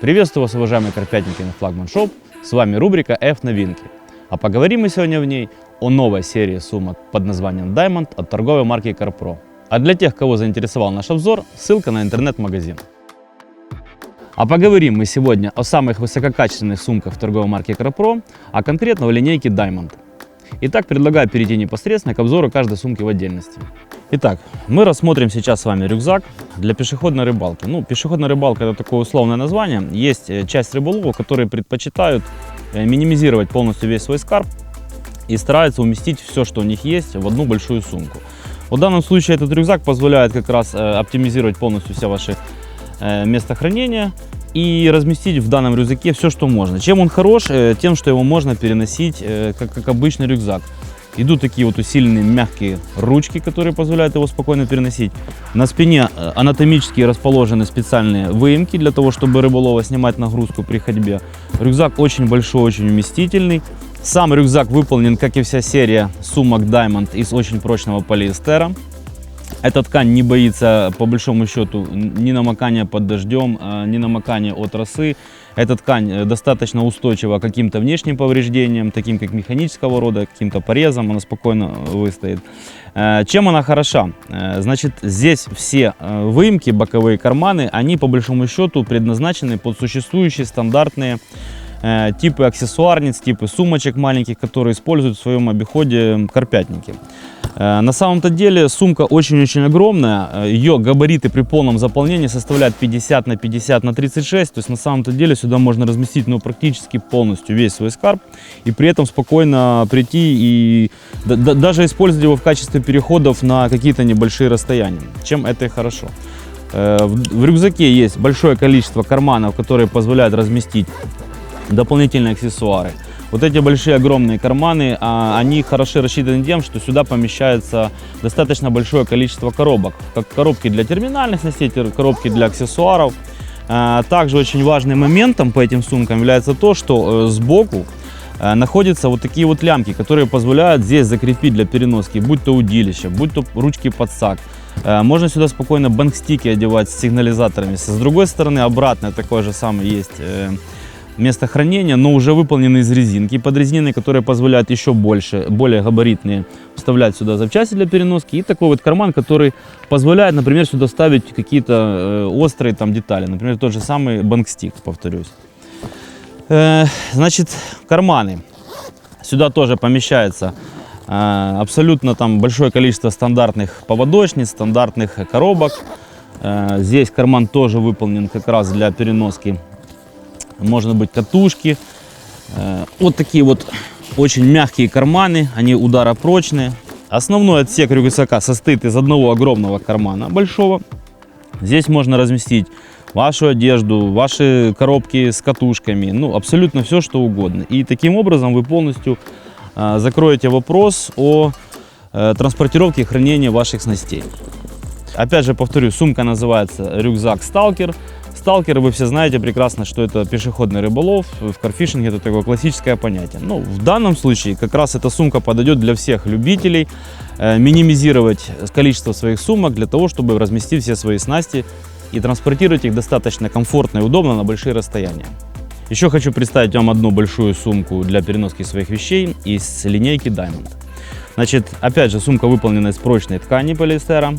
Приветствую вас, уважаемые карпятники на Флагман Шоп. С вами рубрика F-новинки. А поговорим мы сегодня в ней о новой серии сумок под названием Diamond от торговой марки CarPro. А для тех, кого заинтересовал наш обзор, ссылка на интернет-магазин. А поговорим мы сегодня о самых высококачественных сумках торговой марки CarPro, а конкретно о линейке Diamond. Итак, предлагаю перейти непосредственно к обзору каждой сумки в отдельности. Итак, мы рассмотрим сейчас с вами рюкзак для пешеходной рыбалки. Пешеходная рыбалка — это такое условное название. Есть часть рыболовов, которые предпочитают минимизировать полностью весь свой скарб и стараются уместить все, что у них есть, в одну большую сумку. В данном случае этот рюкзак позволяет как раз оптимизировать полностью все ваши место хранения и разместить в данном рюкзаке все, что можно. Чем он хорош? Тем, что его можно переносить как обычный рюкзак. Идут такие вот усиленные мягкие ручки, которые позволяют его спокойно переносить. На спине анатомически расположены специальные выемки для того, чтобы рыболова снимать нагрузку при ходьбе. Рюкзак очень большой, очень вместительный. Сам рюкзак выполнен, как и вся серия сумок Diamond, из очень прочного полиэстера. Эта ткань не боится, по большому счету, ни намокания под дождем, ни намокания от росы. Эта ткань достаточно устойчива к каким-то внешним повреждениям, таким как механического рода, каким-то порезам, она спокойно выстоит. Чем она хороша? Значит, здесь все выемки, боковые карманы, они по большому счету предназначены под существующие стандартные типы аксессуарниц, типы сумочек маленьких, которые используют в своем обиходе карпятники. На самом-то деле сумка очень-очень огромная, ее габариты при полном заполнении составляют 50 на 50 на 36, то есть на самом-то деле сюда можно разместить практически полностью весь свой скарб и при этом спокойно прийти и даже использовать его в качестве переходов на какие-то небольшие расстояния, чем это и хорошо. В рюкзаке есть большое количество карманов, которые позволяют разместить дополнительные аксессуары. Вот эти большие огромные карманы, они хорошо рассчитаны тем, что сюда помещается достаточно большое количество коробок. Как коробки для терминальных снастей, коробки для аксессуаров. Также очень важным моментом по этим сумкам является то, что сбоку находятся вот такие вот лямки, которые позволяют здесь закрепить для переноски, будь то удилище, будь то ручки под сак. Можно сюда спокойно бангстики одевать с сигнализаторами. С другой стороны, обратно такое же самое есть место хранения, но уже выполнены из резинки, подрезиненные, которые позволяют еще более габаритные вставлять сюда запчасти для переноски. И такой вот карман, который позволяет, например, сюда ставить какие-то острые детали, например, тот же самый бангстик, повторюсь. Значит, карманы. Сюда тоже помещается абсолютно большое количество стандартных поводочниц, стандартных коробок. Здесь карман тоже выполнен как раз для переноски. Может быть, катушки. Вот такие вот очень мягкие карманы, они ударопрочные. Основной отсек рюкзака состоит из одного огромного кармана большого. Здесь можно разместить вашу одежду, ваши коробки с катушками, абсолютно все, что угодно. И таким образом вы полностью закроете вопрос о транспортировке и хранении ваших снастей. Опять же повторю, сумка называется рюкзак Stalker. Сталкеры, вы все знаете прекрасно, что это пешеходный рыболов. В карфишинге это такое классическое понятие. В данном случае как раз эта сумка подойдет для всех любителей минимизировать количество своих сумок для того, чтобы разместить все свои снасти и транспортировать их достаточно комфортно и удобно на большие расстояния. Еще хочу представить вам одну большую сумку для переноски своих вещей из линейки Diamond. Значит, опять же, сумка выполнена из прочной ткани полиэстера.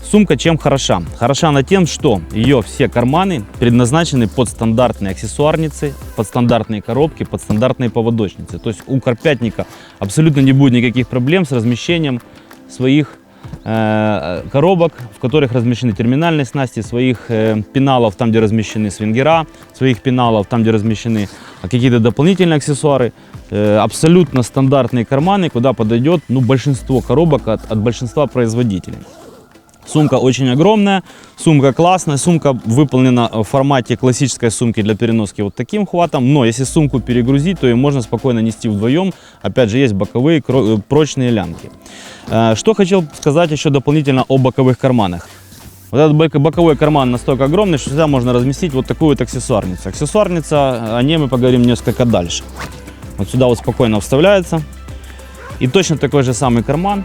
Сумка чем хороша? Хороша она тем, что ее все карманы предназначены под стандартные аксессуарницы, под стандартные коробки, под стандартные поводочницы. То есть у карпятника абсолютно не будет никаких проблем с размещением своих коробок, в которых размещены терминальные снасти, своих пеналов, там где размещены свингера, своих пеналов, там где размещены какие-то дополнительные аксессуары. Абсолютно стандартные карманы, куда подойдет большинство коробок от большинства производителей. Сумка очень огромная, сумка классная, сумка выполнена в формате классической сумки для переноски вот таким хватом, но если сумку перегрузить, то ее можно спокойно нести вдвоем, опять же есть боковые прочные лямки. Что хотел сказать еще дополнительно о боковых карманах. Вот этот боковой карман настолько огромный, что сюда можно разместить вот такую вот аксессуарницу. Аксессуарница, о ней мы поговорим несколько дальше. Вот сюда вот спокойно вставляется. И точно такой же самый карман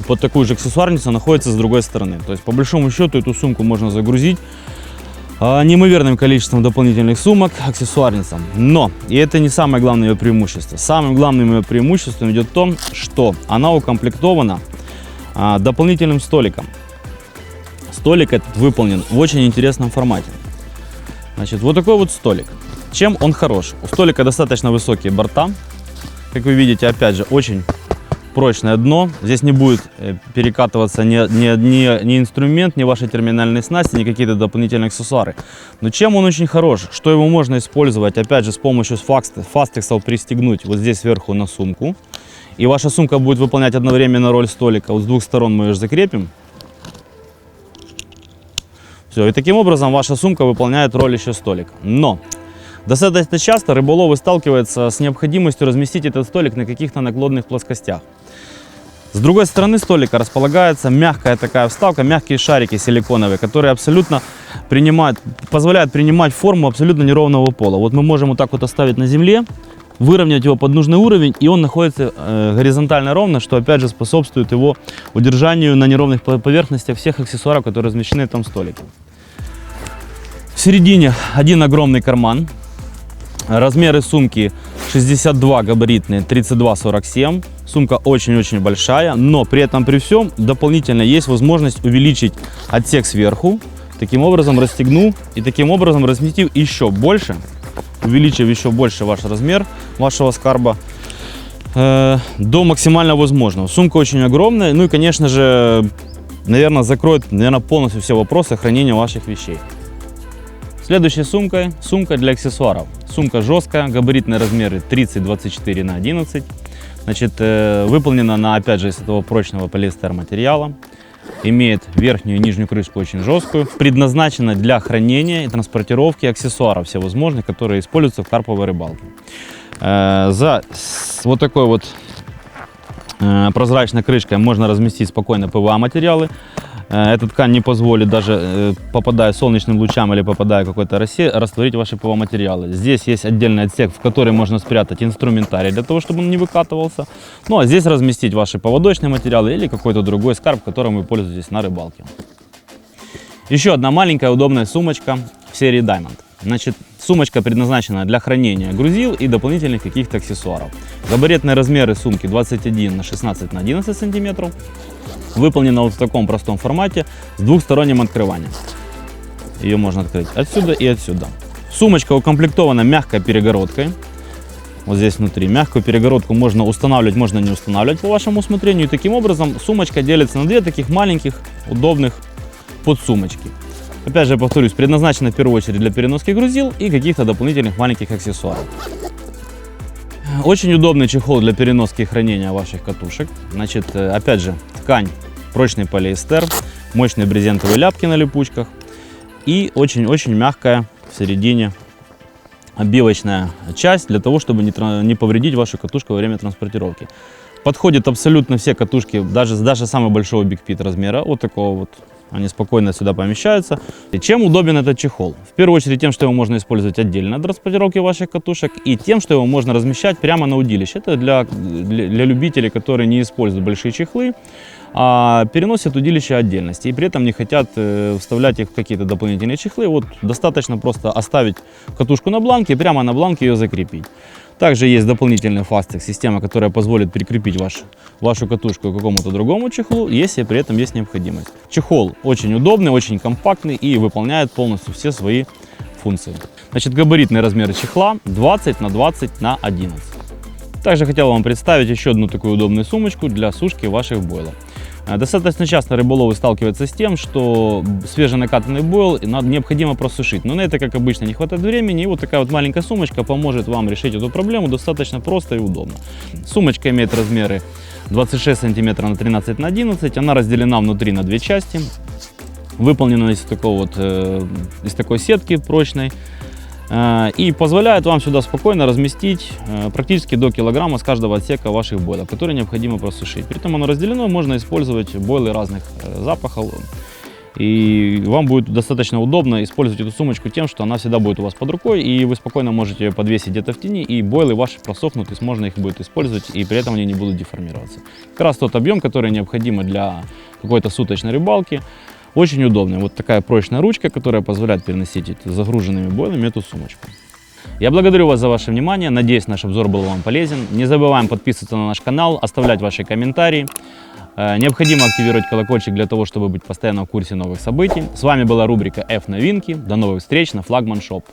под такую же аксессуарницу находится с другой стороны. То есть по большому счету эту сумку можно загрузить неимоверным количеством дополнительных сумок, аксессуарницам. Но, и это не самое главное ее преимущество. Самым главным ее преимуществом идет то, что она укомплектована дополнительным столиком. Столик этот выполнен в очень интересном формате. Значит, вот такой вот столик. Чем он хорош? У столика достаточно высокие борта. Как вы видите, опять же, очень прочное дно. Здесь не будет перекатываться ни инструмент, ни ваши терминальные снасти, ни какие-то дополнительные аксессуары. Но чем он очень хорош? Что его можно использовать, опять же, с помощью фастексов пристегнуть вот здесь сверху на сумку. И ваша сумка будет выполнять одновременно роль столика. Вот с двух сторон мы ее закрепим. Все, и таким образом ваша сумка выполняет роль еще столика. Но достаточно часто рыболовы сталкиваются с необходимостью разместить этот столик на каких-то наклонных плоскостях. С другой стороны столика располагается мягкая такая вставка, мягкие шарики силиконовые, которые абсолютно позволяют принимать форму абсолютно неровного пола. Вот мы можем вот так вот оставить на земле, выровнять его под нужный уровень, и он находится горизонтально ровно, что опять же способствует его удержанию на неровных поверхностях всех аксессуаров, которые размещены в этом столике. В середине один огромный карман. Размеры сумки 62 габаритные, 32-47. Сумка очень-очень большая, но при этом при всем дополнительно есть возможность увеличить отсек сверху. Таким образом расстегнув и таким образом разместив еще больше, увеличив еще больше ваш размер вашего скарба до максимально возможного. Сумка очень огромная, ну и конечно же, наверное, закроет полностью все вопросы хранения ваших вещей. Следующей сумкой сумка для аксессуаров. Сумка жесткая, габаритные размеры 30-24 на 11. Значит, выполнена она опять же из этого прочного полиэстер материала. Имеет верхнюю и нижнюю крышку очень жесткую. Предназначена для хранения и транспортировки аксессуаров всевозможных, которые используются в карповой рыбалке. За вот такой вот прозрачной крышкой можно разместить спокойно ПВА материалы. Эта ткань не позволит, даже попадая солнечным лучам или попадая в какой-то росе, растворить ваши ПВА-материалы. Здесь есть отдельный отсек, в который можно спрятать инструментарий для того, чтобы он не выкатывался. Ну а здесь разместить ваши поводочные материалы или какой-то другой скарб, которым вы пользуетесь на рыбалке. Еще одна маленькая удобная сумочка в серии Diamond. Значит, сумочка предназначена для хранения грузил и дополнительных каких-то аксессуаров. Габаритные размеры сумки 21 на 16 на 11 сантиметров. Выполнена вот в таком простом формате с двухсторонним открыванием. Ее можно открыть отсюда и отсюда. Сумочка укомплектована мягкой перегородкой. Вот здесь внутри. Мягкую перегородку можно устанавливать, можно не устанавливать по вашему усмотрению. И таким образом сумочка делится на две таких маленьких удобных подсумочки. Опять же, повторюсь, предназначена в первую очередь для переноски грузил и каких-то дополнительных маленьких аксессуаров. Очень удобный чехол для переноски и хранения ваших катушек. Значит, опять же, ткань, прочный полиэстер, мощные брезентовые ляпки на липучках и очень-очень мягкая в середине обивочная часть для того, чтобы не повредить вашу катушку во время транспортировки. Подходит абсолютно все катушки, даже самого большого Big Pit размера, вот такого вот. Они спокойно сюда помещаются. И чем удобен этот чехол? В первую очередь тем, что его можно использовать отдельно от транспортировки ваших катушек, и тем, что его можно размещать прямо на удилище. Это для любителей, которые не используют большие чехлы, а переносят удилище отдельности и при этом не хотят вставлять их в какие-то дополнительные чехлы. Вот достаточно просто оставить катушку на бланке и прямо на бланке ее закрепить. Также есть дополнительный фастекс, система, которая позволит прикрепить вашу катушку к какому-то другому чехлу, если при этом есть необходимость. Чехол очень удобный, очень компактный и выполняет полностью все свои функции. Значит, габаритные размеры чехла 20 на 20 на 11. Также хотел вам представить еще одну такую удобную сумочку для сушки ваших бойлов. Достаточно часто рыболовы сталкиваются с тем, что свеженакатанный бойл необходимо просушить. Но на это, как обычно, не хватает времени. И вот такая вот маленькая сумочка поможет вам решить эту проблему достаточно просто и удобно. Сумочка имеет размеры 26 см на 13 на 11. Она разделена внутри на две части. Выполнена из такой сетки прочной. И позволяет вам сюда спокойно разместить практически до килограмма с каждого отсека ваших бойлов, которые необходимо просушить. При этом оно разделено, можно использовать бойлы разных запахов. И вам будет достаточно удобно использовать эту сумочку тем, что она всегда будет у вас под рукой, и вы спокойно можете ее подвесить где-то в тени, и бойлы ваши просохнут, и можно их будет использовать, и при этом они не будут деформироваться. Как раз тот объем, который необходим для какой-то суточной рыбалки. Очень удобная. Вот такая прочная ручка, которая позволяет переносить загруженными бойлами эту сумочку. Я благодарю вас за ваше внимание. Надеюсь, наш обзор был вам полезен. Не забываем подписываться на наш канал, оставлять ваши комментарии. Необходимо активировать колокольчик для того, чтобы быть постоянно в курсе новых событий. С вами была рубрика F-новинки. До новых встреч на Flagman Shop.